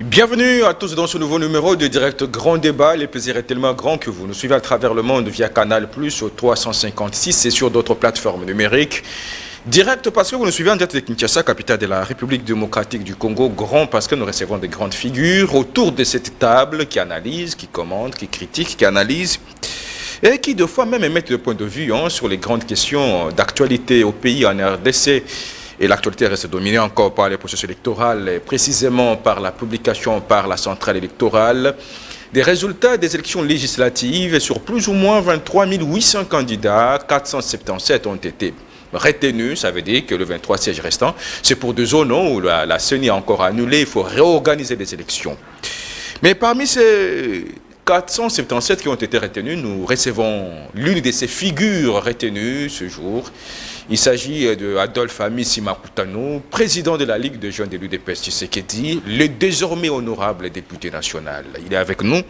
Bienvenue à tous dans ce nouveau numéro de Direct Grand Débat. Le plaisir est tellement grand que vous nous suivez à travers le monde via Canal+, au 356 et sur d'autres plateformes numériques. Direct parce que vous nous suivez en direct de Kinshasa, capitale de la République démocratique du Congo. Grand parce que nous recevons des grandes figures autour de cette table qui analysent, qui commentent, qui critiquent, qui analysent et qui, de fois même, émettent le point de vue sur les grandes questions d'actualité au pays en RDC. Et l'actualité reste dominée encore par les processus électoraux, et précisément par la publication par la centrale électorale des résultats des élections législatives. Sur plus ou moins 23 800 candidats, 477 ont été retenus. Ça veut dire que le 23 sièges restant, c'est pour deux zones où la CENI a encore annulé. Il faut réorganiser les élections. Mais parmi ces 477 qui ont été retenus, nous recevons l'une de ces figures retenues ce jour. Il s'agit de Adolphe Amissi Makutano, président de la Ligue de jeunes de l'UDPS Tshisekedi, le désormais honorable député national. Il est avec nous.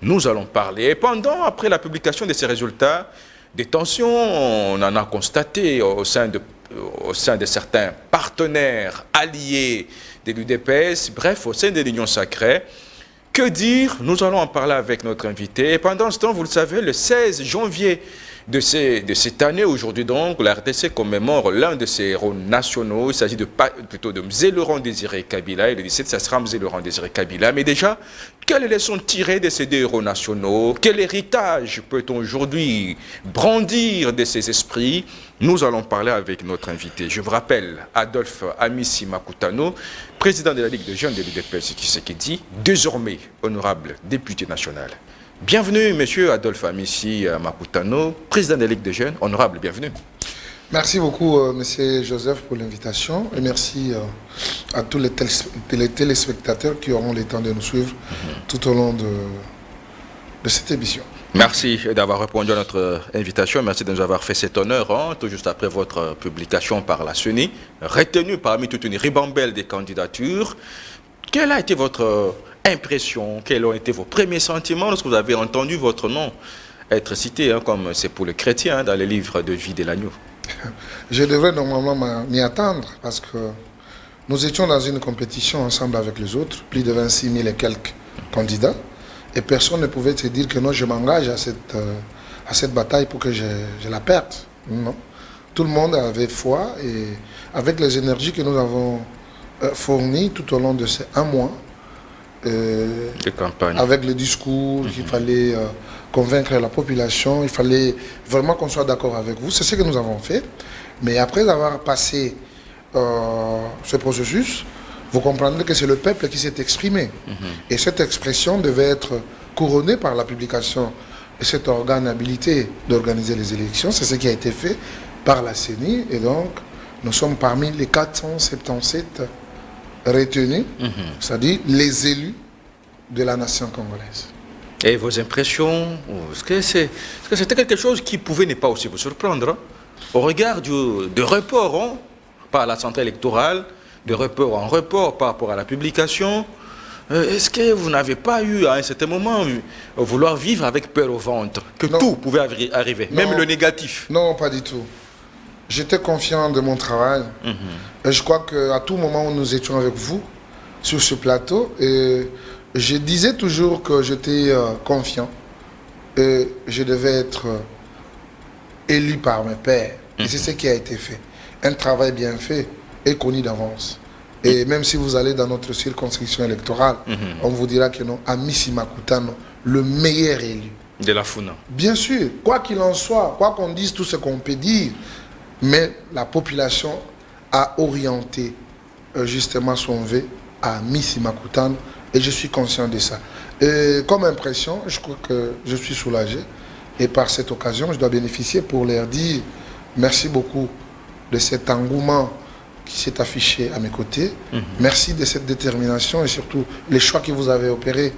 Nous allons parler. Et après la publication de ces résultats, des tensions, on en a constaté au sein de certains partenaires alliés de l'UDPS, bref, au sein de l'Union sacrée. Que dire? Nous allons en parler avec notre invité. Et pendant ce temps, vous le savez, le 16 janvier de cette année, aujourd'hui donc, la RDC commémore l'un de ses héros nationaux. Il s'agit plutôt de Mzee Laurent Désiré Kabila. Et le 17, ça sera Mzee Laurent Désiré Kabila. Mais déjà, quelles leçons tirer de ces deux héros nationaux? Quel héritage peut-on aujourd'hui brandir de ces esprits? Nous allons parler avec notre invité. Je vous rappelle, Adolphe Amissi Makutano, président de la Ligue de jeunes de l'UDPS Tshisekedi, désormais honorable député national. Bienvenue, monsieur Adolphe Amissi Makutano, président de la Ligue des jeunes, honorable, bienvenue. Merci beaucoup, monsieur Joseph, pour l'invitation. Et merci à tous les téléspectateurs qui auront le temps de nous suivre tout au long de cette émission. Merci d'avoir répondu à notre invitation. Merci de nous avoir fait cet honneur, tout juste après votre publication par la CENI, retenue parmi toute une ribambelle des candidatures. Quelle a été votre impression? Quels ont été vos premiers sentiments lorsque vous avez entendu votre nom être cité, comme c'est pour le chrétien, dans les livres de vie de l'agneau? Je devrais normalement m'y attendre parce que nous étions dans une compétition ensemble avec les autres, plus de 26 000 et quelques candidats, et personne ne pouvait se dire que non, je m'engage à cette bataille pour que je la perde. Non. Tout le monde avait foi et avec les énergies que nous avons fournies tout au long de ces un mois, de campagne. Avec le discours qu'il fallait convaincre la population, il fallait vraiment qu'on soit d'accord avec vous. C'est ce que nous avons fait. Mais après avoir passé ce processus, vous comprendrez que c'est le peuple qui s'est exprimé. Et cette expression devait être couronnée par la publication de cet organe habilité d'organiser les élections. C'est ce qui a été fait par la CENI. Et donc, nous sommes parmi les 477 retenus, c'est-à-dire les élus de la nation congolaise. Et vos impressions, est-ce que c'était quelque chose qui pouvait ne pas aussi vous surprendre au regard de report par la centrale électorale, de report en report par rapport à la publication? Est-ce que vous n'avez pas eu à un certain moment vouloir vivre avec peur au ventre, que non, tout pouvait arriver, non, même le négatif? Non, pas du tout. J'étais confiant de mon travail. Et je crois qu'à tout moment où nous étions avec vous sur ce plateau, je disais toujours que j'étais confiant et je devais être élu par mes pairs. Et c'est ce qui a été fait. Un travail bien fait et connu d'avance. Et même si vous allez dans notre circonscription électorale, on vous dira que non, Amissi Makutano, le meilleur élu. De la Funa. Bien sûr, quoi qu'il en soit, quoi qu'on dise, tout ce qu'on peut dire, mais la population a orienté justement son vœu à Amissi Makutano et je suis conscient de ça. Et comme impression, je crois que je suis soulagé et par cette occasion, je dois bénéficier pour leur dire merci beaucoup de cet engouement qui s'est affiché à mes côtés. Merci de cette détermination et surtout les choix que vous avez opérés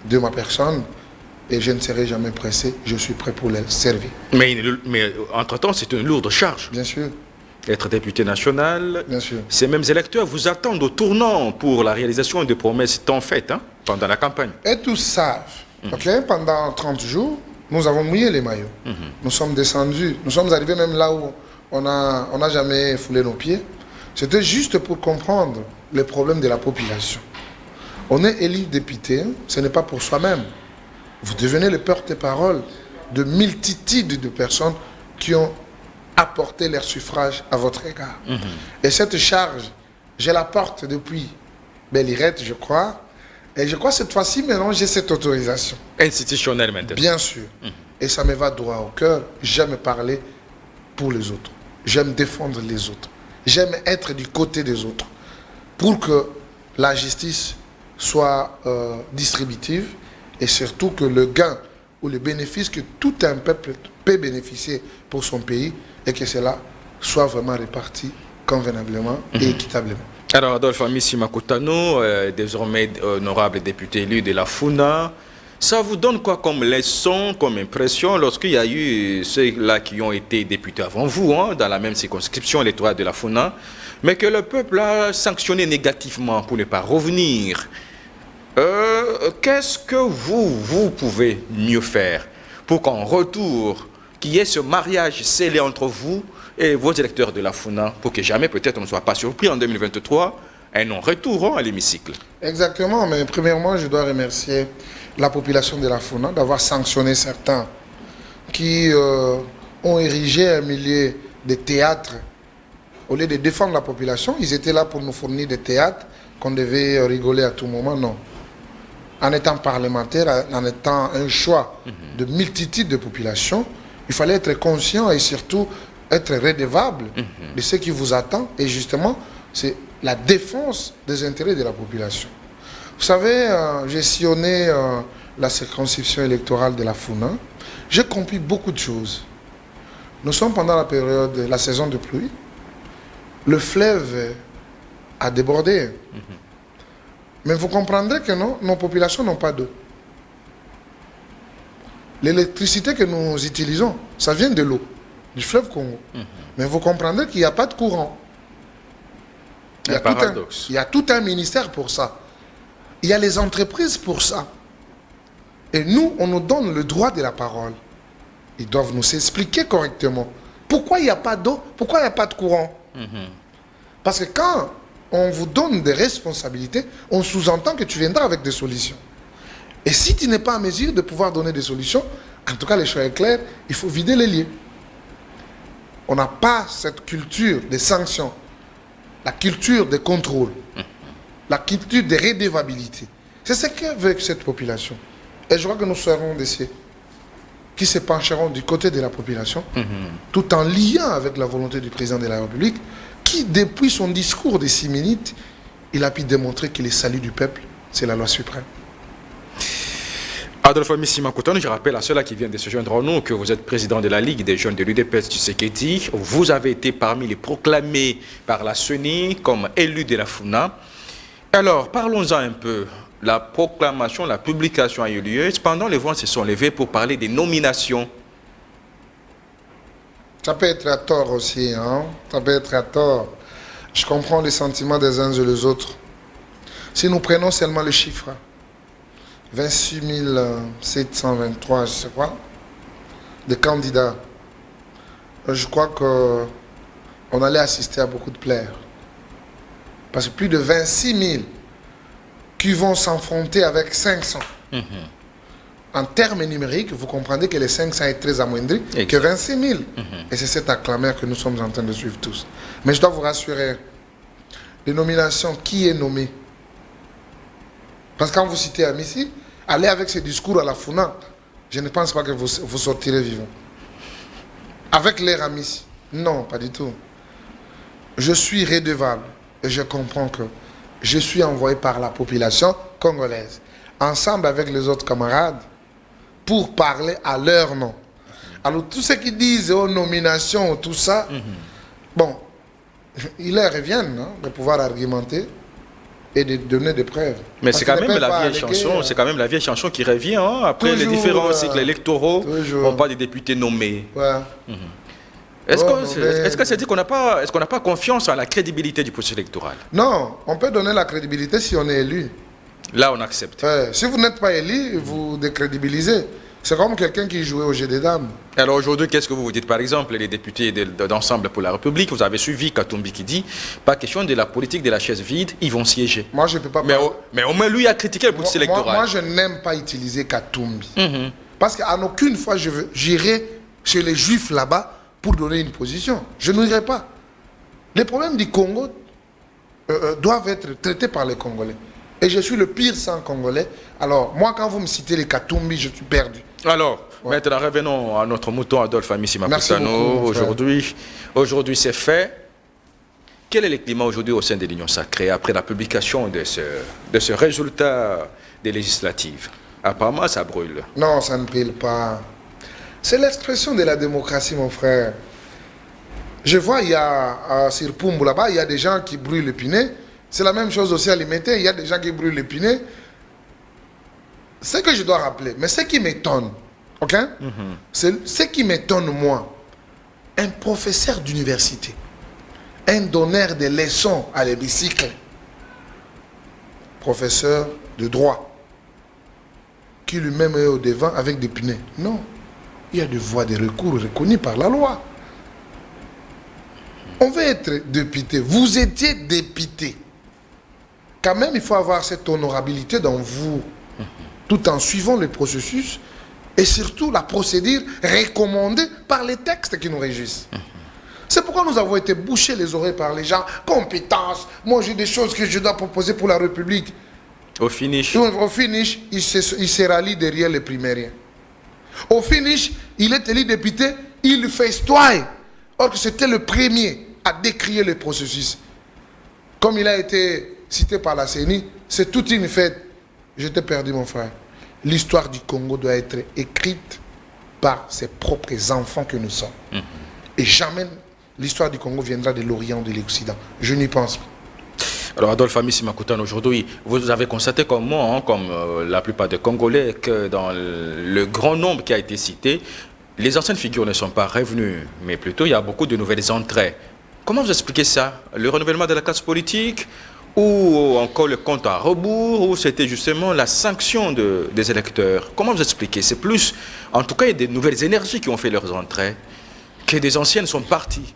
de ma personne. Et je ne serai jamais pressé, je suis prêt pour les servir. Mais entre-temps, c'est une lourde charge. Bien sûr. Être député national, bien sûr. Ces mêmes électeurs vous attendent au tournant pour la réalisation de promesses tant faites pendant la campagne. Et tous savent, pendant 30 jours, nous avons mouillé les maillots. Nous sommes descendus, nous sommes arrivés même là où on n'a jamais foulé nos pieds. C'était juste pour comprendre les problèmes de la population. On est élu député, ce n'est pas pour soi-même. Vous devenez le porte-parole de multitudes de personnes qui ont apporté leur suffrage à votre égard. Et cette charge, je la porte depuis Bellirette, je crois. Et je crois que cette fois-ci, maintenant, j'ai cette autorisation. Institutionnelle maintenant. Bien sûr. Et ça me va droit au cœur. J'aime parler pour les autres. J'aime défendre les autres. J'aime être du côté des autres. Pour que la justice soit distributive et surtout que le gain ou le bénéfice que tout un peuple peut bénéficier pour son pays et que cela soit vraiment réparti convenablement et équitablement. Alors, Adolphe Amissi Makutano, désormais honorable député élu de la FUNA, ça vous donne quoi comme leçon, comme impression lorsqu'il y a eu ceux-là qui ont été députés avant vous, hein, dans la même circonscription électorale de la FUNA, mais que le peuple a sanctionné négativement pour ne pas revenir? Qu'est-ce que vous pouvez mieux faire pour qu'en retour, qu'il y ait ce mariage scellé entre vous et vos électeurs de la FUNA, pour que jamais peut-être on ne soit pas surpris en 2023, un non-retour à l'hémicycle? Exactement, mais premièrement, je dois remercier la population de la FUNA d'avoir sanctionné certains qui ont érigé un milieu de théâtre. Au lieu de défendre la population, ils étaient là pour nous fournir des théâtres qu'on devait rigoler à tout moment. Non. En étant parlementaire, en étant un choix de multitude de populations, il fallait être conscient et surtout être redevable de ce qui vous attend. Et justement, c'est la défense des intérêts de la population. Vous savez, j'ai sillonné la circonscription électorale de la FUNA. J'ai compris beaucoup de choses. Nous sommes pendant la période, la saison de pluie. Le fleuve a débordé. Mais vous comprendrez que non, nos populations n'ont pas d'eau. L'électricité que nous utilisons, ça vient de l'eau, du fleuve Congo. Mais vous comprendrez qu'il n'y a pas de courant. Il y a tout un ministère pour ça. Il y a les entreprises pour ça. Et nous, on nous donne le droit de la parole. Ils doivent nous expliquer correctement. Pourquoi il n'y a pas d'eau? Pourquoi il n'y a pas de courant? Parce que quand on vous donne des responsabilités, on sous-entend que tu viendras avec des solutions. Et si tu n'es pas en mesure de pouvoir donner des solutions, en tout cas, les choses sont claires, il faut vider les lieux. On n'a pas cette culture des sanctions, la culture des contrôles, la culture de redevabilité. C'est ce que veut cette population. Et je crois que nous serons de ceux qui se pencheront du côté de la population, tout en liant avec la volonté du président de la République, qui, depuis son discours de 6 minutes, il a pu démontrer que le salut du peuple, c'est la loi suprême. Adolphe Amissi Makutano, je rappelle à ceux-là qui viennent de se joindre à nous que vous êtes président de la Ligue des jeunes de l'UDPS Tshisekedi. Vous avez été parmi les proclamés par la CENI comme élu de la FUNA. Alors, parlons-en un peu. La proclamation, la publication a eu lieu. Cependant, les voix se sont levées pour parler des nominations. Ça peut être à tort aussi, hein? Ça peut être à tort. Je comprends les sentiments des uns et des autres. Si nous prenons seulement le chiffre, 26 723, je sais pas, de candidats, je crois qu'on allait assister à beaucoup de pleurs. Parce que plus de 26 000 qui vont s'affronter avec 500. En termes numériques, vous comprenez que les 500 est très amoindri que 26 000. Et c'est cet acclameur que nous sommes en train de suivre tous. Mais je dois vous rassurer, les nominations, qui est nommé? Parce que quand vous citez Amissi, allez avec ce discours à la FUNA, je ne pense pas que vous sortirez vivant. Avec l'air Amissi, non, pas du tout. Je suis redevable et je comprends que je suis envoyé par la population congolaise, ensemble avec les autres camarades, pour parler à leur nom. Alors, tous ceux qui disent aux nominations, tout ça, bon, il leur revient de pouvoir argumenter et de donner des preuves. Mais c'est quand même la vieille chanson, c'est quand même la vieille chanson qui revient, hein, après les différents cycles électoraux, on parle des députés nommés. Ouais. Est-ce que c'est dit qu'on n'a pas confiance en la crédibilité du processus électoral? Non, on peut donner la crédibilité si on est élu. Là, on accepte. Si vous n'êtes pas élu, vous décrédibilisez. C'est comme quelqu'un qui jouait au jeu des dames. Alors aujourd'hui, qu'est-ce que vous vous dites? Par exemple, les députés d'Ensemble pour la République, vous avez suivi Katumbi qui dit, pas question de la politique de la chaise vide, ils vont siéger. Moi, je ne peux pas... Mais au moins, lui a critiqué la politique électorale. Moi, je n'aime pas utiliser Katumbi. Parce qu'en aucune fois, j'irai chez les Juifs là-bas pour donner une position. Je n'irai pas. Les problèmes du Congo doivent être traités par les Congolais. Et je suis le pire sang congolais. Alors, moi, quand vous me citez les Katumbi, je suis perdu. Alors, maintenant, revenons à notre mouton Adolphe Amissi Makutano. Aujourd'hui, c'est fait. Quel est le climat aujourd'hui au sein de l'Union sacrée après la publication de ce résultat des législatives? Apparemment, ça brûle. Non, ça ne brûle pas. C'est l'expression de la démocratie, mon frère. Je vois, il y a sur Pumbu là-bas, il y a des gens qui brûlent le Pinet. C'est la même chose aussi à Limité, il y a des gens qui brûlent le Pinet. Ce que je dois rappeler, mais ce qui m'étonne, ok? C'est ce qui m'étonne, moi, un professeur d'université, un donneur de leçons à l'hémicycle, professeur de droit, qui lui-même est au devant avec des Pinets. Non, il y a des voies de recours reconnues par la loi. On veut être député. Vous étiez député. Quand même, il faut avoir cette honorabilité dans vous, tout en suivant le processus et surtout la procédure recommandée par les textes qui nous régissent. C'est pourquoi nous avons été bouchés les oreilles par les gens. Compétences, moi j'ai des choses que je dois proposer pour la République. Au finish, il se rallie derrière les primériens. Au finish, il est élu député, il festoie. Or que c'était le premier à décrier le processus. Comme il a été cité par la CENI, c'est toute une fête. Je t'ai perdu, mon frère. L'histoire du Congo doit être écrite par ses propres enfants que nous sommes. Et jamais l'histoire du Congo viendra de l'Orient ou de l'Occident. Je n'y pense pas. Alors Adolphe Amissi Makutano, aujourd'hui, vous avez constaté comme moi, hein, comme la plupart des Congolais, que dans le grand nombre qui a été cité, les anciennes figures ne sont pas revenues, mais plutôt il y a beaucoup de nouvelles entrées. Comment vous expliquez ça? Le renouvellement de la classe politique ou encore le compte à rebours, ou c'était justement la sanction des électeurs? Comment vous expliquez? C'est plus, en tout cas, il y a des nouvelles énergies qui ont fait leurs entrées, que des anciennes sont parties.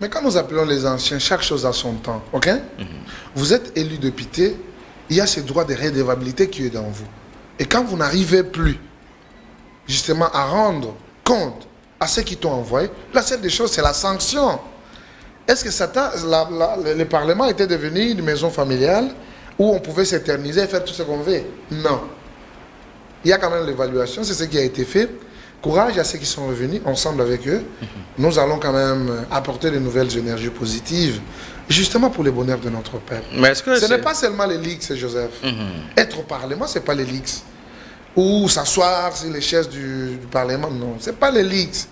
Mais quand nous appelons les anciens, chaque chose a son temps, ok? Vous êtes élu député, il y a ce droit de redevabilité qui est dans vous. Et quand vous n'arrivez plus, justement, à rendre compte à ceux qui t'ont envoyé, la seule des choses, c'est la sanction. Est-ce que le Parlement était devenu une maison familiale où on pouvait s'éterniser et faire tout ce qu'on veut? Non. Il y a quand même l'évaluation, c'est ce qui a été fait. Courage à ceux qui sont revenus, ensemble avec eux. Nous allons quand même apporter de nouvelles énergies positives, justement pour le bonheur de notre peuple. Mais est-ce que ce n'est pas seulement les leaks, Joseph. Être au Parlement, ce n'est pas les leaks. Ou s'asseoir sur les chaises du Parlement, non. Ce n'est pas les leaks.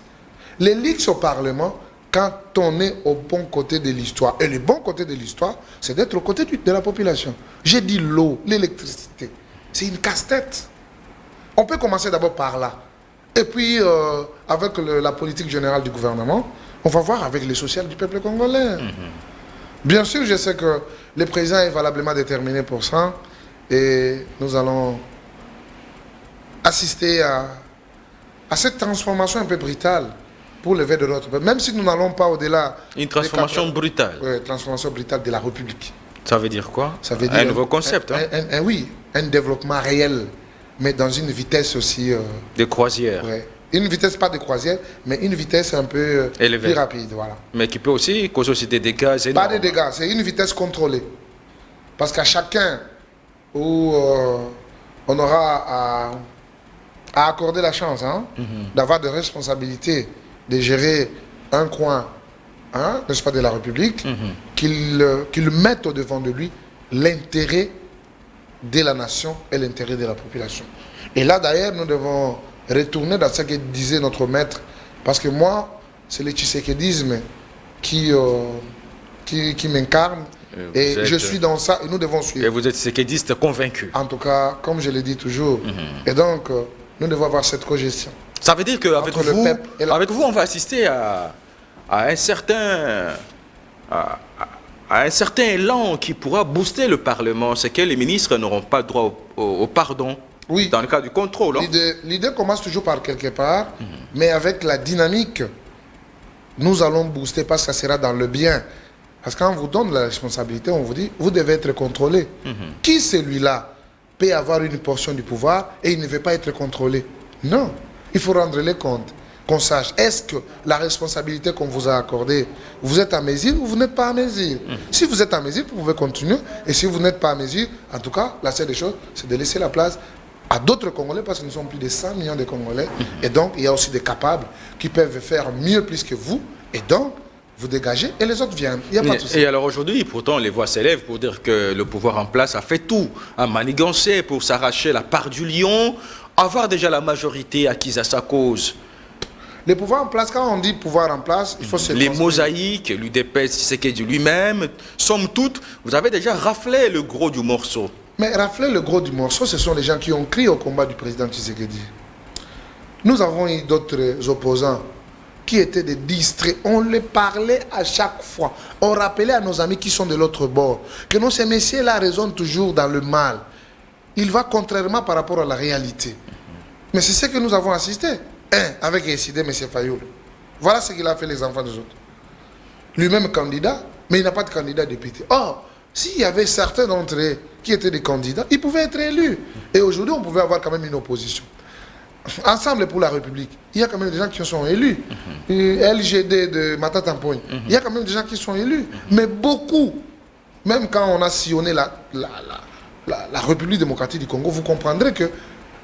Les leaks au Parlement, quand on est au bon côté de l'histoire. Et le bon côté de l'histoire, c'est d'être au côté de la population. J'ai dit l'eau, l'électricité. C'est une casse-tête. On peut commencer d'abord par là. Et puis, avec la politique générale du gouvernement, on va voir avec les social du peuple congolais. Bien sûr, je sais que le président est valablement déterminé pour ça. Et nous allons assister à cette transformation un peu brutale pour lever de notre peuple. Même si nous n'allons pas au-delà... Une transformation brutale. Oui, transformation brutale de la République. Ça veut dire quoi? Ça veut dire un nouveau concept. Oui, un développement réel, mais dans une vitesse aussi... de croisière. Ouais. Une vitesse, pas de croisière, mais une vitesse un peu élevée, plus rapide. Voilà. Mais qui peut aussi causer aussi des dégâts énormes. Pas de dégâts, c'est une vitesse contrôlée. Parce qu'à chacun où on aura à accorder la chance d'avoir des responsabilités, de gérer un coin, n'est-ce pas, de la République, qu'il mette au devant de lui l'intérêt de la nation et l'intérêt de la population. Et là, d'ailleurs, nous devons retourner dans ce que disait notre maître, parce que moi, c'est le tshisekédisme qui m'incarne, et je suis dans ça, et nous devons suivre. Et vous êtes tshisékédiste convaincu. En tout cas, comme je l'ai dit toujours. Et donc, nous devons avoir cette cogestion. Ça veut dire qu'avec vous, on va assister à un certain élan qui pourra booster le Parlement. C'est que les ministres n'auront pas droit au pardon. Oui. dans le cas du contrôle. Hein. L'idée commence toujours par quelque part, mais avec la dynamique, nous allons booster parce que ça sera dans le bien. Parce que quand on vous donne la responsabilité, on vous dit, vous devez être contrôlé. Qui celui-là peut avoir une portion du pouvoir et il ne veut pas être contrôlé? Non. Il faut rendre les comptes. Qu'on sache, est-ce que la responsabilité qu'on vous a accordée, vous êtes à mesure ou vous n'êtes pas à mesure? Si vous êtes à mesure, vous pouvez continuer. Et si vous n'êtes pas à mesure, en tout cas, la seule des choses, c'est de laisser la place à d'autres Congolais, parce que nous sommes plus de 100 millions de Congolais. Et donc, il y a aussi des capables qui peuvent faire mieux plus que vous. Et donc, vous dégagez et les autres viennent. Il n'y a pas de souci. Et alors aujourd'hui, pourtant, les voix s'élèvent pour dire que le pouvoir en place a fait tout, a manigancé pour s'arracher la part du lion, avoir déjà la majorité acquise à sa cause. Les pouvoirs en place, quand on dit pouvoir en place, il faut se les mosaïques, l'UDPS, Tshisekedi lui-même, somme toute, vous avez déjà raflé le gros du morceau. Mais rafler le gros du morceau, ce sont les gens qui ont crié au combat du président Tshisekedi. Nous avons eu d'autres opposants qui étaient des distraits. On les parlait à chaque fois. On rappelait à nos amis qui sont de l'autre bord que non, ces messieurs-là raisonnent toujours dans le mal. Il va contrairement par rapport à la réalité. Mais c'est ce que nous avons assisté. Avec Essidé, M. Fayoul. Voilà ce qu'il a fait les enfants des autres. Lui-même candidat, mais il n'a pas de candidat député. Or, s'il y avait certains d'entre eux qui étaient des candidats, ils pouvaient être élus. Et aujourd'hui, on pouvait avoir quand même une opposition. Ensemble pour la République, il y a quand même des gens qui sont élus. LGD de Matata Mpogne, il y a quand même des gens qui sont élus. Mais beaucoup, même quand on a sillonné la République démocratique du Congo, vous comprendrez que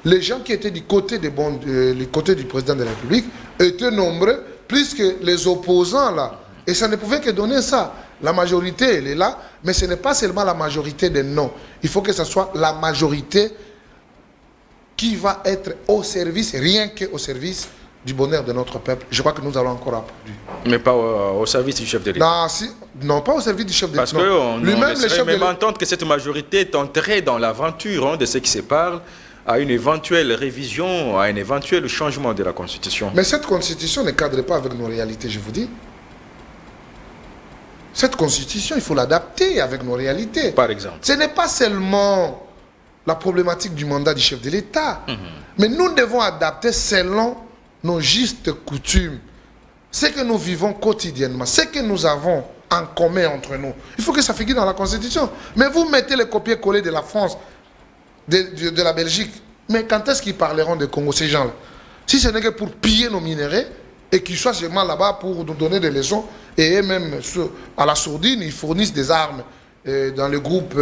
les gens qui étaient du côté, du président de la République étaient nombreux, plus que les opposants là. Et ça ne pouvait que donner ça. La majorité, elle est là, mais ce n'est pas seulement la majorité des non. Il faut que ce soit la majorité qui va être au service, rien qu'au service du bonheur de notre peuple. Je crois que nous allons encore approcher. Mais pas au service du chef de l'État. Non, pas au service du chef de l'État. Parce qu'on laisserait même entendre que cette majorité est entrée dans l'aventure de ceux qui se parlent, à une éventuelle révision, à un éventuel changement de la Constitution. Mais cette Constitution ne cadre pas avec nos réalités, je vous dis. Cette Constitution, il faut l'adapter avec nos réalités. Par exemple. Ce n'est pas seulement la problématique du mandat du chef de l'État, mais nous devons adapter selon nos justes coutumes, ce que nous vivons quotidiennement, ce que nous avons en commun entre nous. Il faut que ça figure dans la Constitution. Mais vous mettez les copier-coller de la France, de la Belgique. Mais quand est-ce qu'ils parleront de Congo, ces gens-là? Si ce n'est que pour piller nos minéraux et qu'ils soient seulement là-bas pour nous donner des leçons, et eux-mêmes, à la sourdine, ils fournissent des armes dans le groupe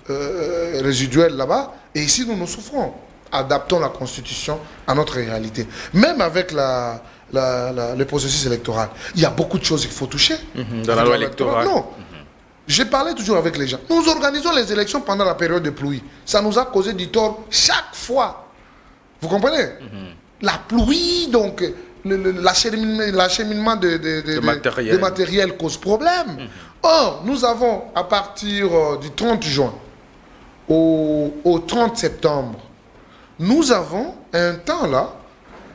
résiduel là-bas. Et ici, nous souffrons. Adaptons la Constitution à notre réalité. Même avec le processus électoral, il y a beaucoup de choses qu'il faut toucher. Dans la loi électorale. Non. Je parlais toujours avec les gens. Nous organisons les élections pendant la période de pluie. Ça nous a causé du tort chaque fois. Vous comprenez? La pluie, donc, l'acheminement de matériel cause problème. Or, nous avons, à partir du 30 juin au 30 septembre, nous avons un temps là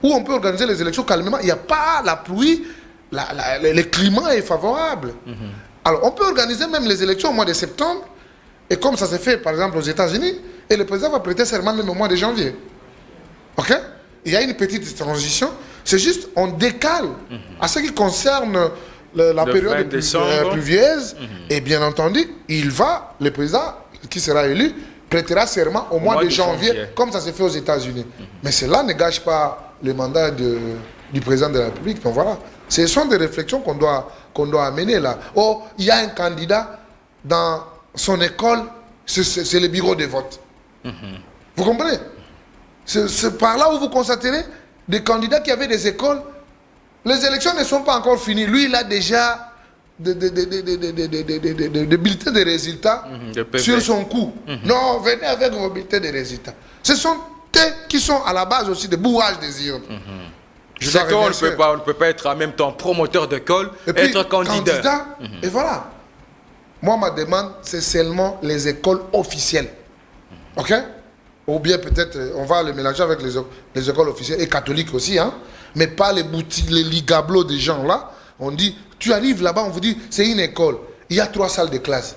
où on peut organiser les élections calmement. Il n'y a pas la pluie, le climat est favorable. Alors, on peut organiser même les élections au mois de septembre, et comme ça s'est fait, par exemple, aux États-Unis, et le président va prêter serment même au mois de janvier. OK? Il y a une petite transition. C'est juste, on décale. À ce qui concerne la période pluvieuse, et bien entendu, le président qui sera élu, prêtera serment au mois de janvier, comme ça s'est fait aux États-Unis. Mais cela ne gâche pas le mandat du président de la République. Donc voilà. Ce sont des réflexions qu'on doit amener là. Oh, il y a un candidat dans son école, c'est le bureau de vote. Vous comprenez? C'est par là où vous constaterez des candidats qui avaient des écoles. Les élections ne sont pas encore finies. Lui, il a déjà des bulletins de résultats sur son cou. Non, venez avec vos bulletins de résultats. Ce sont eux qui sont à la base aussi des bourrages des urnes. C'est qu'on ne peut pas être en même temps promoteur d'école et être candidat. Et voilà. Moi, ma demande, c'est seulement les écoles officielles. OK? Ou bien peut-être, on va le mélanger avec les écoles officielles et catholiques aussi, hein? Mais pas les boutiques, les ligablos des gens là. On dit, tu arrives là-bas, on vous dit, c'est une école. Il y a 3 salles de classe.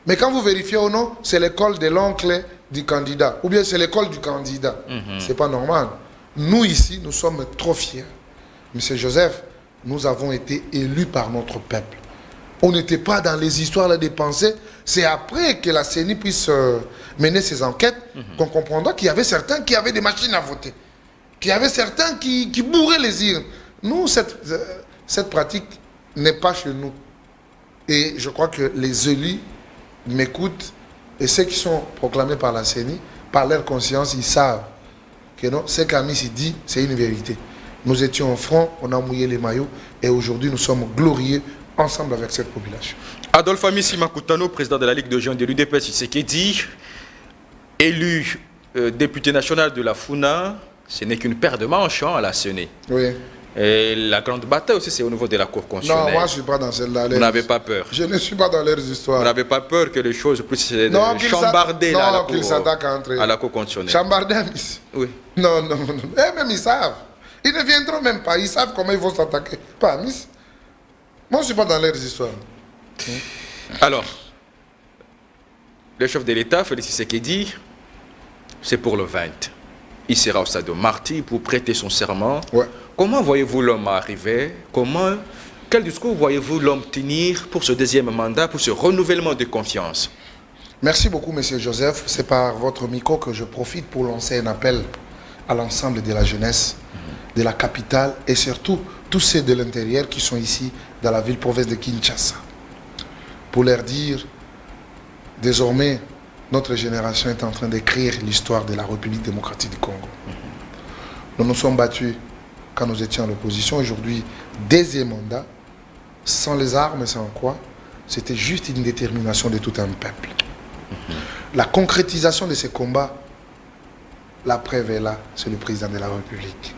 Mais quand vous vérifiez ou non, c'est l'école de l'oncle du candidat, ou bien c'est l'école du candidat. C'est pas normal. Nous ici, nous sommes trop fiers. Monsieur Joseph, nous avons été élus par notre peuple. On n'était pas dans les histoires là des pensées. C'est après que la CENI puisse mener ses enquêtes qu'on comprendra qu'il y avait certains qui avaient des machines à voter. Qu'il y avait certains qui bourraient les urnes. Nous, cette pratique n'est pas chez nous. Et je crois que les élus m'écoutent et ceux qui sont proclamés par la CENI, par leur conscience, ils savent que non, ce qu'Amici dit, c'est une vérité. Nous étions au front, on a mouillé les maillots et aujourd'hui nous sommes glorieux ensemble avec cette population. Adolphe Amissi Makutano, président de la Ligue de jeunes de l'UDPS Tshisekedi, élu député national de la FUNA, ce n'est qu'une paire de manches à la CENI. Oui. Et la grande bataille aussi, c'est au niveau de la Cour constitutionnelle. Non, moi je ne suis pas dans celle-là. Vous n'avez pas peur? Je ne suis pas dans leurs histoires. Vous n'avez pas peur que les choses puissent chambarder à la Cour constitutionnelle? Chambarder, Amissi? Oui. Non, non, non. Même ils savent. Ils ne viendront même pas. Ils savent comment ils vont s'attaquer. Pas Amissi. Moi, je ne suis pas dans leurs histoires. Alors, le chef de l'État, Félix Tshisekedi, c'est pour le 20. Il sera au stade de Marty pour prêter son serment. Ouais. Comment voyez-vous l'homme arriver? Quel discours voyez-vous l'homme tenir pour ce deuxième mandat, pour ce renouvellement de confiance? Merci beaucoup, Monsieur Joseph. C'est par votre micro que je profite pour lancer un appel à l'ensemble de la jeunesse de la capitale et surtout tous ceux de l'intérieur qui sont ici dans la ville-province de Kinshasa. Pour leur dire, désormais, notre génération est en train d'écrire l'histoire de la République démocratique du Congo. Nous nous sommes battus quand nous étions à l'opposition. Aujourd'hui, deuxième mandat, sans les armes, sans quoi, c'était juste une détermination de tout un peuple. La concrétisation de ces combats, la preuve est là, c'est le président de la République.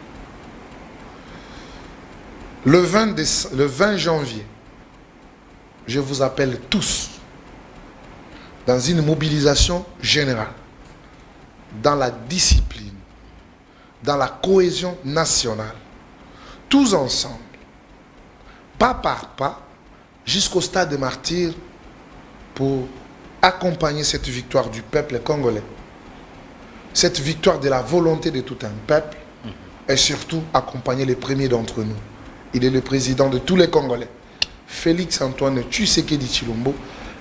Le 20 janvier, je vous appelle tous dans une mobilisation générale, dans la discipline, dans la cohésion nationale, tous ensemble, pas par pas, jusqu'au stade de martyr pour accompagner cette victoire du peuple congolais, cette victoire de la volonté de tout un peuple, et surtout accompagner les premiers d'entre nous. Il est le président de tous les Congolais, Félix Antoine Tshisekedi Tshilombo,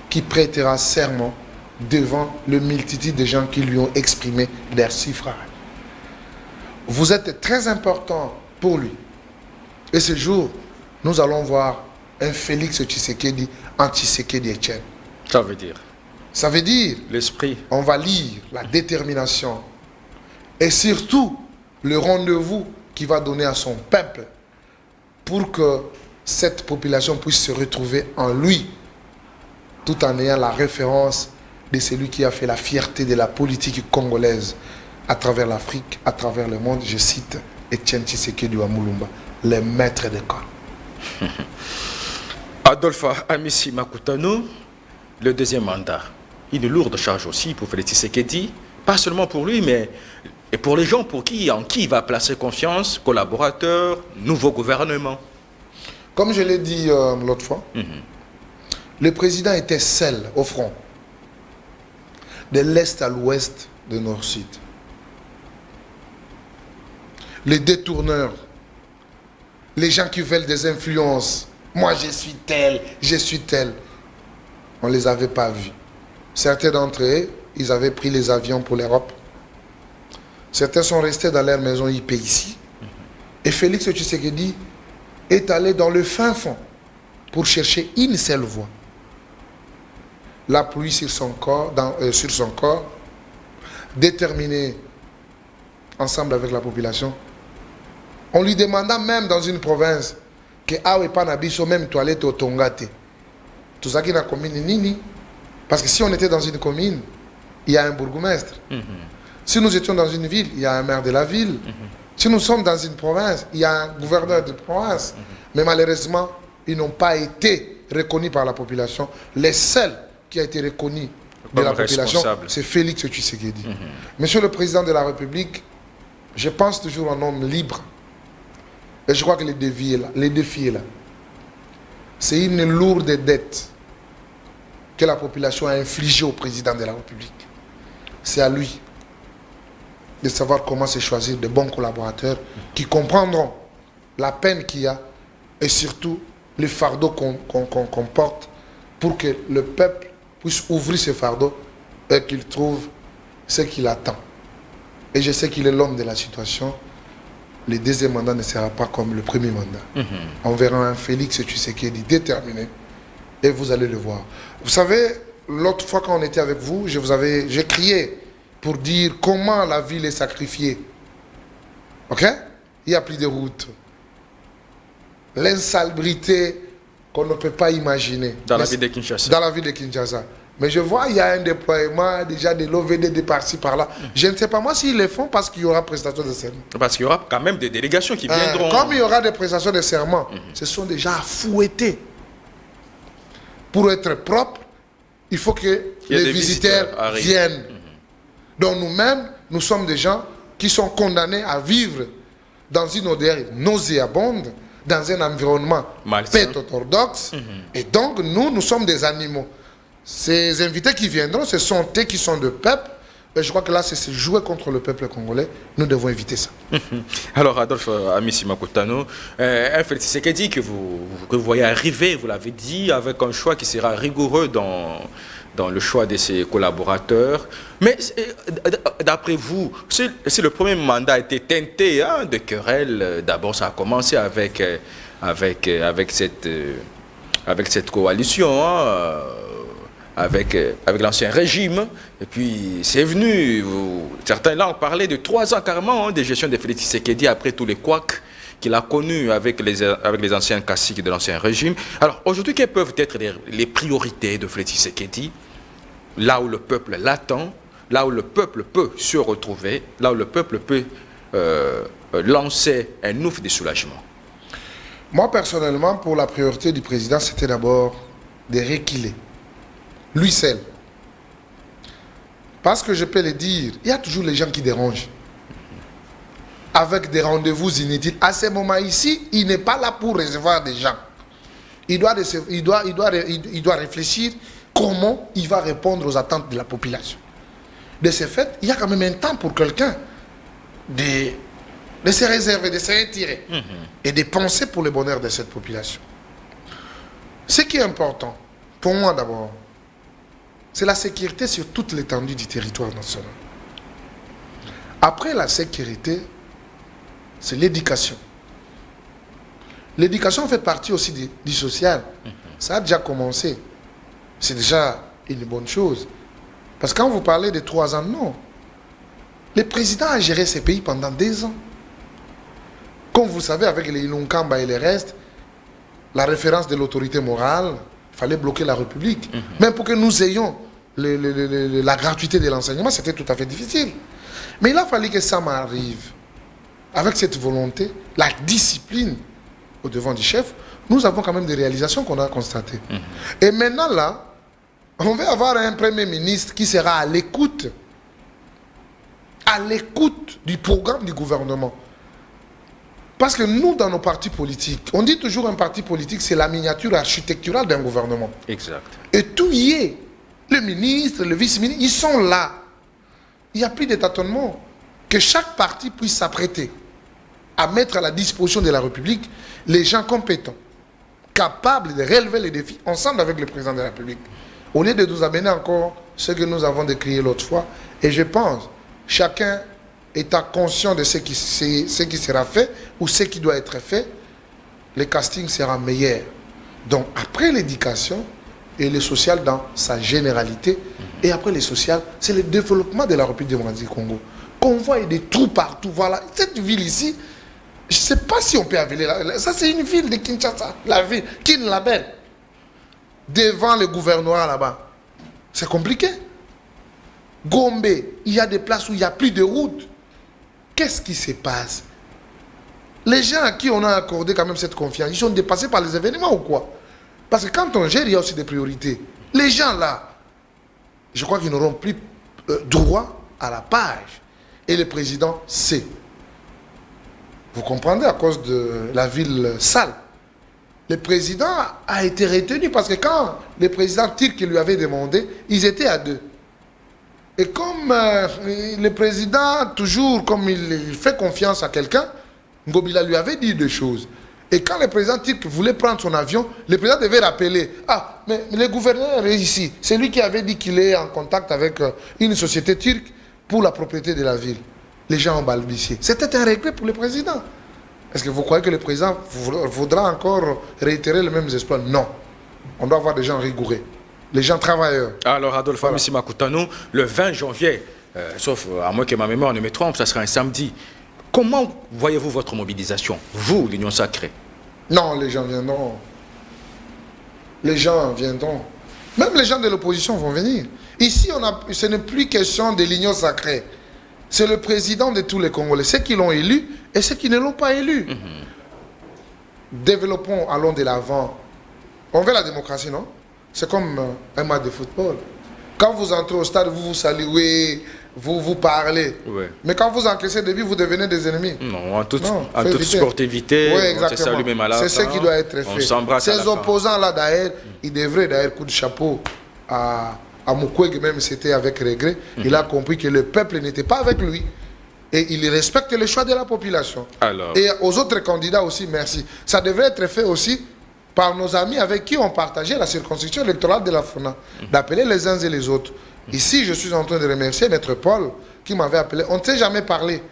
qui prêtera serment devant le multitude de gens qui lui ont exprimé leur suffrage. Vous êtes très important pour lui. Et ce jour, nous allons voir un Félix Tshisekedi en Tshisekedi Etienne. Ça veut dire? Ça veut dire l'esprit. On va lire la détermination et surtout le rendez-vous qu'il va donner à son peuple pour que cette population puisse se retrouver en lui, tout en ayant la référence de celui qui a fait la fierté de la politique congolaise à travers l'Afrique, à travers le monde. Je cite Etienne Tshisekedi Wamulumba, le maître d'école. Adolphe Amissi Makutano, le deuxième mandat. Une lourde charge aussi pour Félix Tshisekedi, pas seulement pour lui, mais et pour les gens en qui il va placer confiance, collaborateurs, nouveau gouvernement. Comme je l'ai dit l'autre fois, le président était seul au front, de l'est à l'ouest, de nord-sud. Les détourneurs, les gens qui veulent des influences, moi je suis tel, on ne les avait pas vus. Certains d'entre eux, ils avaient pris les avions pour l'Europe. Certains sont restés dans leur maison IP ici. Et Félix Tshisekedi est allé dans le fin fond pour chercher une seule voie. La pluie sur son corps, déterminé ensemble avec la population. On lui demanda même dans une province que Awe Panabiso même toilette au Tongate. Tout ça qui n'a commune Nini. Parce que si on était dans une commune, il y a un bourgmestre. Si nous étions dans une ville, il y a un maire de la ville. Si nous sommes dans une province, il y a un gouverneur de province. Mais malheureusement, ils n'ont pas été reconnus par la population. Les seuls qui ont été reconnus de la population, c'est Félix Tshisekedi. Monsieur le Président de la République, je pense toujours en homme libre. Et je crois que les défis est là. C'est une lourde dette que la population a infligée au Président de la République. c'est à lui de savoir comment se choisir de bons collaborateurs qui comprendront la peine qu'il y a et surtout le fardeau qu'on porte pour que le peuple puisse ouvrir ce fardeau et qu'il trouve ce qu'il attend. Et je sais qu'il est l'homme de la situation. Le deuxième mandat ne sera pas comme le premier mandat. On verra un Félix Tshisekedi déterminé et vous allez le voir. Vous savez, l'autre fois quand on était avec vous, j'ai crié pour dire comment la ville est sacrifiée. Ok? Il n'y a plus de routes. L'insalubrité qu'on ne peut pas imaginer. Dans la ville de Kinshasa. Dans la ville de Kinshasa. Mais je vois, il y a un déploiement déjà de l'OVD de par-ci, par-là. Je ne sais pas moi s'ils le font parce qu'il y aura prestation de serment. Parce qu'il y aura quand même des délégations qui viendront. Comme il y aura des prestations de serment, ce sont des gens à fouetter. Pour être propre, il faut que les visiteurs viennent. Donc nous-mêmes, nous sommes des gens qui sont condamnés à vivre dans une odeur nauséabonde, dans un environnement orthodoxe. Et donc, nous sommes des animaux. Ces invités qui viendront, ce sont eux qui sont de peuple. Et je crois que là, c'est se jouer contre le peuple congolais. Nous devons éviter ça. Alors, Adolphe Amissi Makutano, un Félix Tshisekedi que vous voyez arriver, vous l'avez dit, avec un choix qui sera rigoureux dans le choix de ses collaborateurs. Mais d'après vous, si le premier mandat a été teinté de querelles, d'abord ça a commencé avec cette coalition, avec l'ancien régime, et puis c'est venu, certains là ont parlé de 3 ans carrément de gestion de Félix Tshisekedi après tous les couacs qu'il a connus avec les anciens caciques de l'ancien régime. Alors aujourd'hui, quelles peuvent être les priorités de Félix Tshisekedi, là où le peuple l'attend, là où le peuple peut se retrouver, là où le peuple peut lancer un ouf de soulagement? Moi personnellement, pour la priorité du président, c'était d'abord de reculer. Lui seul. Parce que je peux le dire, il y a toujours les gens qui dérangent. Avec des rendez-vous inutiles. À ce moment ici, il n'est pas là pour recevoir des gens. Il doit réfléchir comment il va répondre aux attentes de la population. De ce fait, il y a quand même un temps pour quelqu'un de se réserver, de se retirer et de penser pour le bonheur de cette population. Ce qui est important, pour moi d'abord, c'est la sécurité sur toute l'étendue du territoire national. Après la sécurité, c'est l'éducation. L'éducation fait partie aussi du social. Ça a déjà commencé. C'est déjà une bonne chose. Parce que quand vous parlez de 3 ans, non. Le président a géré ce pays pendant 2 ans. Comme vous savez, avec les Ilunkamba et les restes, la référence de l'autorité morale, il fallait bloquer la République. Même pour que nous ayons la gratuité de l'enseignement, c'était tout à fait difficile. Mais il a fallu que ça m'arrive. Avec cette volonté, la discipline au devant du chef, nous avons quand même des réalisations qu'on a constatées. Et maintenant là, on va avoir un premier ministre qui sera à l'écoute du programme du gouvernement. Parce que nous, dans nos partis politiques, on dit toujours un parti politique, c'est la miniature architecturale d'un gouvernement. Exact. Et tout y est. Le ministre, le vice-ministre, ils sont là. Il n'y a plus de tâtonnement. Que chaque parti puisse s'apprêter à mettre à la disposition de la République les gens compétents, capables de relever les défis ensemble avec le président de la République. Au lieu de nous amener encore ce que nous avons décrié l'autre fois. Et je pense, chacun étant conscient de ce qui sera fait ou ce qui doit être fait, le casting sera meilleur. Donc après l'éducation et le social dans sa généralité, et après le social, c'est le développement de la République démocratique du Congo. Qu'on voit des trous partout, voilà. Cette ville ici, je ne sais pas si on peut appeler ça, c'est une ville de Kinshasa, la ville, Kinlabel, devant le gouvernorat là-bas. C'est compliqué. Gombe, il y a des places où il n'y a plus de route. Qu'est-ce qui se passe? Les gens à qui on a accordé quand même cette confiance, ils sont dépassés par les événements ou quoi? Parce que quand on gère, il y a aussi des priorités. Les gens là, je crois qu'ils n'auront plus droit à la page. Et le président sait. Vous comprenez, à cause de la ville sale. Le président a été retenu parce que quand le président Tirk lui avait demandé, ils étaient à 2. Et comme le président, toujours, comme il fait confiance à quelqu'un, Ngobila lui avait dit des choses. Et quand le président turc voulait prendre son avion, le président devait rappeler, ah, mais le gouverneur est ici. C'est lui qui avait dit qu'il est en contact avec une société turque pour la propriété de la ville. Les gens ont balbutié. C'était un regret pour le président. Est-ce que vous croyez que le président voudra encore réitérer les mêmes espoirs? Non. On doit avoir des gens rigoureux. Les gens travailleurs. Alors, Adolphe Amissi Makutano, le 20 janvier, sauf à moins que ma mémoire ne me trompe, ça sera un samedi. Comment voyez-vous votre mobilisation, vous, l'Union Sacrée? Non, les gens viendront. Les gens viendront. Même les gens de l'opposition vont venir. Ici, ce n'est plus question de l'Union Sacrée. C'est le président de tous les Congolais. Ceux qui l'ont élu et ceux qui ne l'ont pas élu. Développons, allons de l'avant. On veut la démocratie, non? C'est comme un match de football. Quand vous entrez au stade, vous vous saluez, vous parlez. Ouais. Mais quand vous encaissez des buts, vous devenez des ennemis. Non, en toute sportivité, oui, on se salue même à la fin. C'est ce qui doit être fait. Ces opposants-là, d'ailleurs, ils devraient d'ailleurs coup de chapeau à Mukwege, même si c'était avec regret. Il a compris que le peuple n'était pas avec lui. Et il respecte le choix de la population. Alors. Et aux autres candidats aussi, merci. Ça devrait être fait aussi par nos amis avec qui on partageait la circonscription électorale de la FUNA, d'appeler les uns et les autres. Ici, je suis en train de remercier Maître Paul qui m'avait appelé. On ne s'est jamais parlé,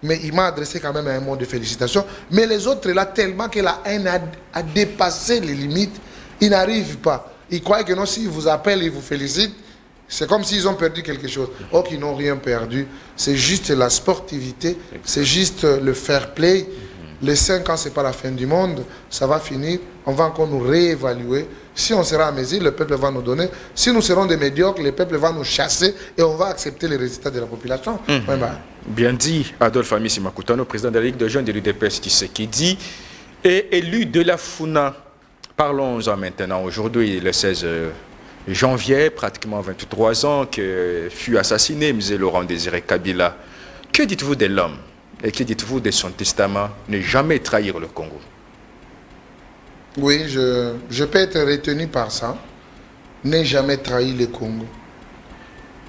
mais il m'a adressé quand même un mot de félicitations. Mais les autres, là, tellement que la haine a dépassé les limites, ils n'arrivent pas. Ils croient que non, s'ils vous appellent, ils vous félicitent, c'est comme s'ils ont perdu quelque chose. Or, qu'ils n'ont rien perdu. C'est juste la sportivité, c'est juste le fair play. Les 5 ans, ce n'est pas la fin du monde. Ça va finir. On va encore nous réévaluer. Si on sera à mesure, le peuple va nous donner. Si nous serons des médiocres, le peuple va nous chasser et on va accepter les résultats de la population. Bien dit, Adolphe Amissi Makutano, président de la Ligue de jeunes de l'UDPS Tshisekedi, est élu de la FUNA. Parlons-en maintenant. Aujourd'hui, le 16 janvier, pratiquement 23 ans, que fut assassiné M. Laurent Désiré Kabila. Que dites-vous de l'homme? Et que dites-vous de son testament, ne jamais trahir le Congo? Oui, je peux être retenu par ça. Ne jamais trahir le Congo.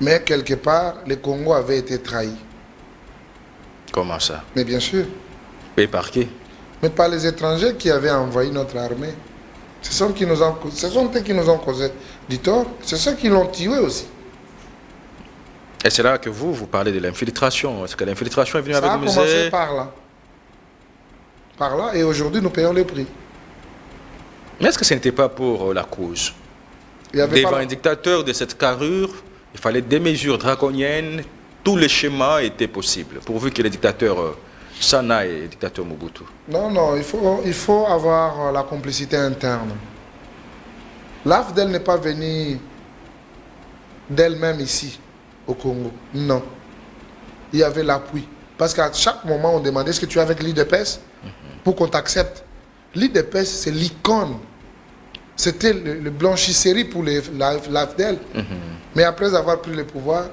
Mais quelque part, le Congo avait été trahi. Comment ça? Mais bien sûr. Et par qui? Mais par les étrangers qui avaient envahi notre armée. Ce sont eux qui nous ont causé du tort. C'est ceux qui l'ont tué aussi. Et c'est là que vous parlez de l'infiltration. Est-ce que l'infiltration est venue avec le musée? Ça a commencé par là. Par là, et aujourd'hui, nous payons le prix. Mais est-ce que ce n'était pas pour la cause? Devant un dictateur de cette carrure, il fallait des mesures draconiennes. Tous les schémas étaient possibles, pourvu que le dictateur Sana et le dictateur Mobutu. Non, non, il faut avoir la complicité interne. L'AFDEL n'est pas venue d'elle-même ici, au Congo. Non. Il y avait l'appui. Parce qu'à chaque moment, on demandait est-ce que tu es avec l'IDPS pour qu'on t'accepte. L'IDPS, c'est l'icône. C'était le blanchisserie pour l'AFDEL. Mais après avoir pris le pouvoir,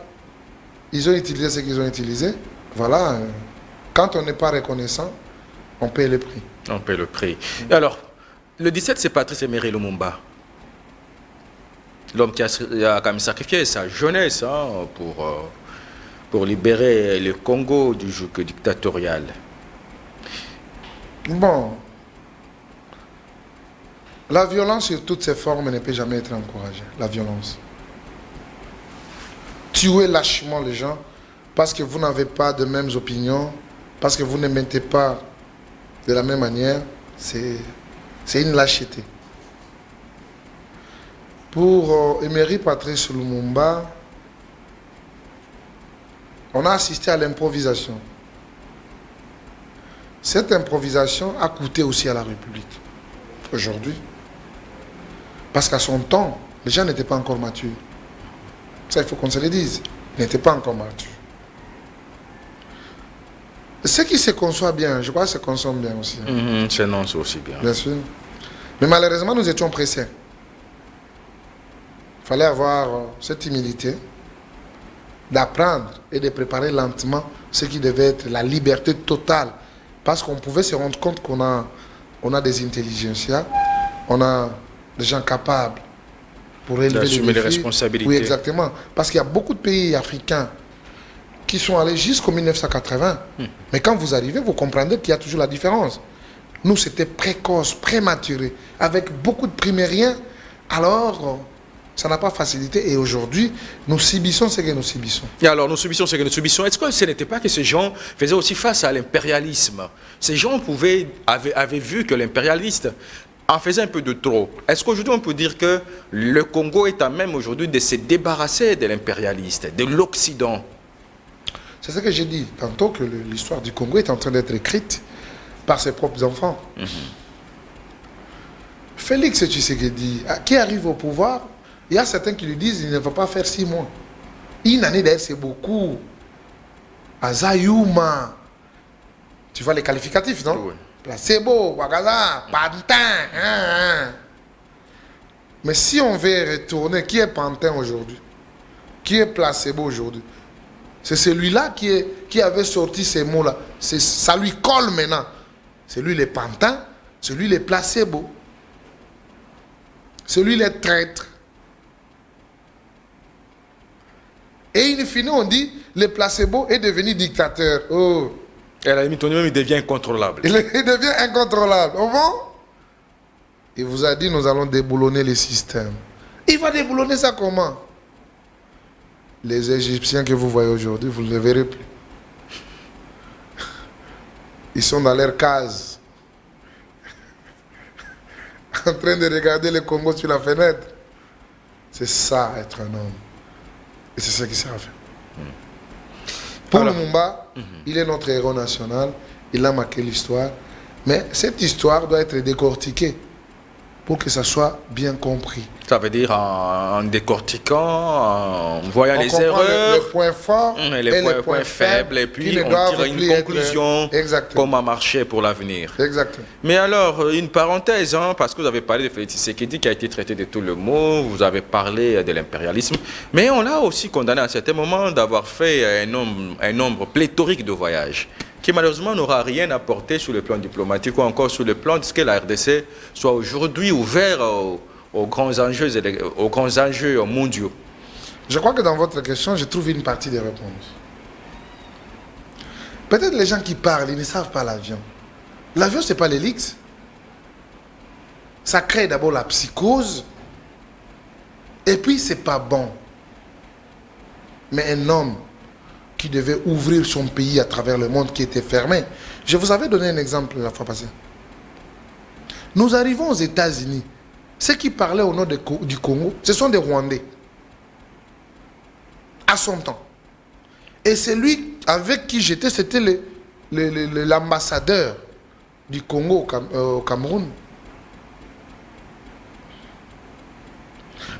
ils ont utilisé ce qu'ils ont utilisé. Voilà. Quand on n'est pas reconnaissant, on paye le prix. On paye le prix. Et alors, le 17, c'est Patrice Emery Lumumba. L'homme qui a quand même sacrifié sa jeunesse pour libérer le Congo du joug dictatorial. Bon. La violence sur toutes ses formes ne peut jamais être encouragée. La violence. Tuer lâchement les gens parce que vous n'avez pas de mêmes opinions, parce que vous ne mettez pas de la même manière, c'est une lâcheté. Pour Emery Patrice Lumumba, on a assisté à l'improvisation. Cette improvisation a coûté aussi à la République, aujourd'hui. Parce qu'à son temps, les gens n'étaient pas encore matures. Ça, il faut qu'on se le dise. Ils n'étaient pas encore matures. Ce qui se conçoit bien, je crois que se consomme bien aussi. C'est aussi bien. Bien sûr. Mais malheureusement, nous étions pressés. Il fallait avoir cette humilité d'apprendre et de préparer lentement ce qui devait être la liberté totale. Parce qu'on pouvait se rendre compte qu'on a des intelligentsias, on a des gens capables pour relever d'assumer les défis. responsabilités. Oui, exactement. Parce qu'il y a beaucoup de pays africains qui sont allés jusqu'en 1980. Mais quand vous arrivez, vous comprendrez qu'il y a toujours la différence. Nous, c'était précoce, prématuré, avec beaucoup de primériens. Alors, ça n'a pas facilité. Et aujourd'hui, nous subissons ce que nous subissons. Et alors, nous subissons ce que nous subissons. Est-ce que ce n'était pas que ces gens faisaient aussi face à l'impérialisme? Ces gens avaient vu que l'impérialiste en faisait un peu de trop. Est-ce qu'aujourd'hui, on peut dire que le Congo est à même aujourd'hui de se débarrasser de l'impérialiste, de l'Occident? C'est ce que j'ai dit tantôt, que l'histoire du Congo est en train d'être écrite par ses propres enfants. Félix Tshisekedi, qui arrive au pouvoir, il y a certains qui lui disent qu'il ne va pas faire 6 mois. Une année d'ailleurs, c'est beaucoup. Azayuma. Tu vois les qualificatifs, non? Oui. Placebo, Ouagaza, Pantin. Mais si on veut retourner, qui est Pantin aujourd'hui? Qui est Placebo aujourd'hui? C'est celui-là qui avait sorti ces mots-là. Ça lui colle maintenant. C'est lui les Pantins, c'est lui les Placebo. C'est lui les traîtres. Et in fine, on dit, le Placebo est devenu dictateur. Oh. Et à la limite, même il devient incontrôlable. Il devient incontrôlable. Au bon? Il vous a dit, nous allons déboulonner les systèmes. Il va déboulonner ça comment? Les Égyptiens que vous voyez aujourd'hui, vous ne les verrez plus. Ils sont dans leur case, en train de regarder le Congo sur la fenêtre. C'est ça, être un homme. Et c'est ça qui sert à faire. Pour Lumumba, il est notre héros national. Il a marqué l'histoire. Mais cette histoire doit être décortiquée pour que ça soit bien compris. Ça veut dire en décortiquant, en voyant les comprend erreurs, les points forts et les points faibles, et puis on tire une conclusion, comment marcher pour l'avenir. Exactement. Mais alors, une parenthèse, parce que vous avez parlé de Félix Tshisekedi qui a été traité de tout le mot, vous avez parlé de l'impérialisme, mais on l'a aussi condamné à un certain moment d'avoir fait un nombre pléthorique de voyages, qui malheureusement n'aura rien apporté sur le plan diplomatique ou encore sur le plan de ce que la RDC soit aujourd'hui ouvert aux grands enjeux mondiaux. Je crois que dans votre question, je trouve une partie des réponses. Peut-être les gens qui parlent, ils ne savent pas l'avion. L'avion, ce n'est pas l'hélice. Ça crée d'abord la psychose. Et puis, ce n'est pas bon. Mais un homme qui devait ouvrir son pays à travers le monde qui était fermé. Je vous avais donné un exemple la fois passée. Nous arrivons aux États-Unis. Ceux qui parlaient au nom du Congo, ce sont des Rwandais. À son temps. Et celui avec qui j'étais, c'était l'ambassadeur du Congo au Cameroun.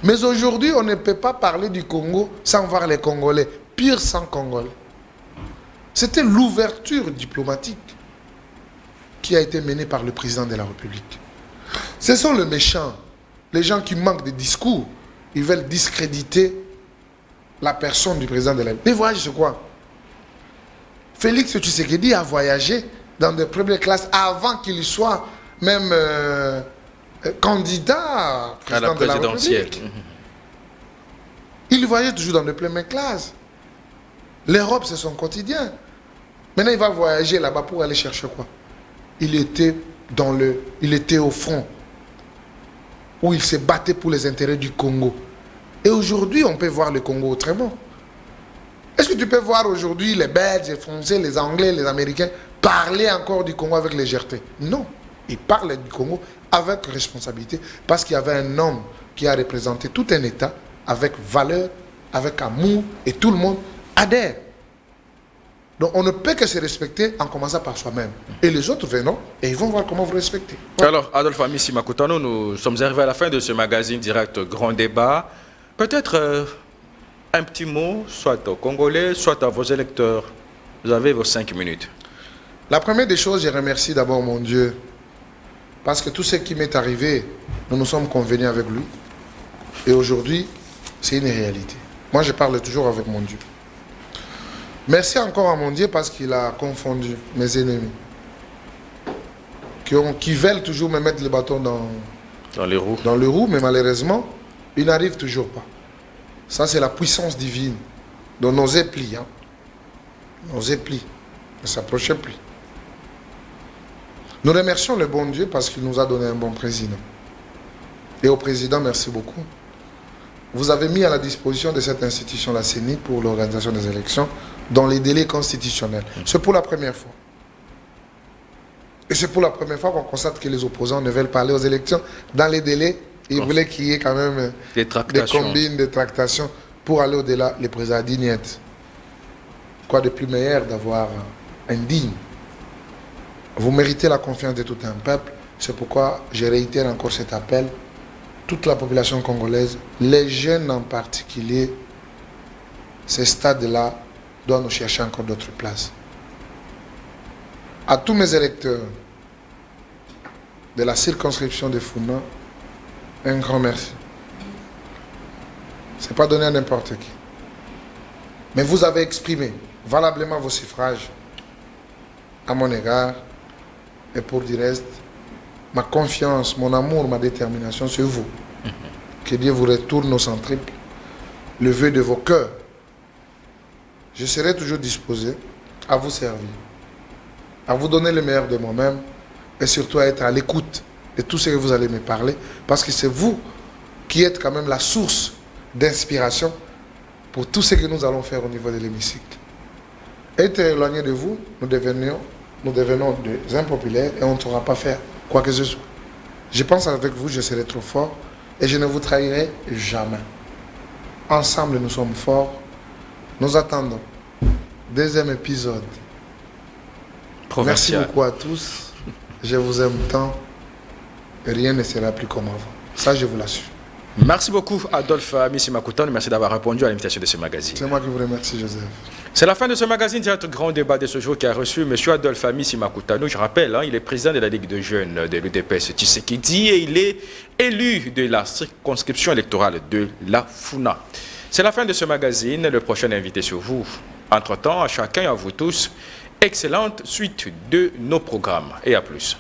Mais aujourd'hui, on ne peut pas parler du Congo sans voir les Congolais. Pire sans Congolais. C'était l'ouverture diplomatique qui a été menée par le président de la République. Ce sont les méchants, les gens qui manquent de discours. Ils veulent discréditer la personne du président de la République. Les voyages, c'est quoi? Félix Tshisekedi a voyagé dans de premières classes avant qu'il soit même candidat à la présidentielle. Il voyageait toujours dans de premières classes. L'Europe, c'est son quotidien. Maintenant, il va voyager là-bas pour aller chercher quoi? Il était au front, où il se battait pour les intérêts du Congo. Et aujourd'hui, on peut voir le Congo autrement. Est-ce que tu peux voir aujourd'hui les Belges, les Français, les Anglais, les Américains parler encore du Congo avec légèreté? Non. Ils parlent du Congo avec responsabilité parce qu'il y avait un homme qui a représenté tout un État avec valeur, avec amour, et tout le monde adhère. Donc on ne peut que se respecter en commençant par soi-même. Et les autres venons et ils vont voir comment vous respectez. Voilà. Alors, Adolphe Amissi Makutano, nous sommes arrivés à la fin de ce magazine direct Grand Débat. Peut-être un petit mot, soit aux Congolais, soit à vos électeurs. Vous avez vos 5 minutes. La première des choses, je remercie d'abord mon Dieu. Parce que tout ce qui m'est arrivé, nous nous sommes convenus avec lui. Et aujourd'hui, c'est une réalité. Moi, je parle toujours avec mon Dieu. Merci encore à mon Dieu parce qu'il a confondu mes ennemis. Qui veulent toujours me mettre le bâton dans les roues. Dans les roues, mais malheureusement, Il n'arrive toujours pas. Ça, c'est la puissance divine. Donc, nos éplis, nos éplis ne s'approchaient plus. Nous remercions le bon Dieu parce qu'il nous a donné un bon président. Et au président, merci beaucoup. Vous avez mis à la disposition de cette institution la CENI pour l'organisation des élections dans les délais constitutionnels. C'est pour la première fois. Et c'est pour la première fois qu'on constate que les opposants ne veulent pas aller aux élections dans les délais. Ils voulaient qu'il y ait quand même des combines, des tractations pour aller au-delà. Le président a dit niet. Quoi de plus meilleur d'avoir un digne. Vous méritez la confiance de tout un peuple. C'est pourquoi je réitère encore cet appel. Toute la population congolaise, les jeunes en particulier, ces stades-là doivent nous chercher encore d'autres places. À tous mes électeurs de la circonscription de Funa, un grand merci. Ce n'est pas donné à n'importe qui. Mais vous avez exprimé valablement vos suffrages à mon égard. Et pour du reste, ma confiance, mon amour, ma détermination, c'est vous. Que Dieu vous retourne au centriple le vœu de vos cœurs. Je serai toujours disposé à vous servir, à vous donner le meilleur de moi-même et surtout à être à l'écoute de tout ce que vous allez me parler parce que c'est vous qui êtes quand même la source d'inspiration pour tout ce que nous allons faire au niveau de l'hémicycle. Être éloigné de vous, nous devenons des impopulaires et on ne saura pas faire quoi que ce soit. Je pense qu'avec vous, je serai trop fort et je ne vous trahirai jamais. Ensemble, nous sommes forts. Nous attendons. Deuxième épisode. Merci beaucoup à tous. Je vous aime tant. Rien ne sera plus comme avant. Ça, je vous l'assure. Merci beaucoup, Adolphe Amissimakoutan. Merci d'avoir répondu à l'invitation de ce magazine. C'est moi qui vous remercie, Joseph. C'est la fin de ce magazine, direct grand débat de ce jour qui a reçu M. Adolphe Amissimakoutan. Je rappelle, il est président de la Ligue de jeunes de l'UDPS Tshisekedi et il est élu de la circonscription électorale de la Funa. C'est la fin de ce magazine. Le prochain invité sur vous. Entre-temps, à chacun et à vous tous, excellente suite de nos programmes. Et à plus.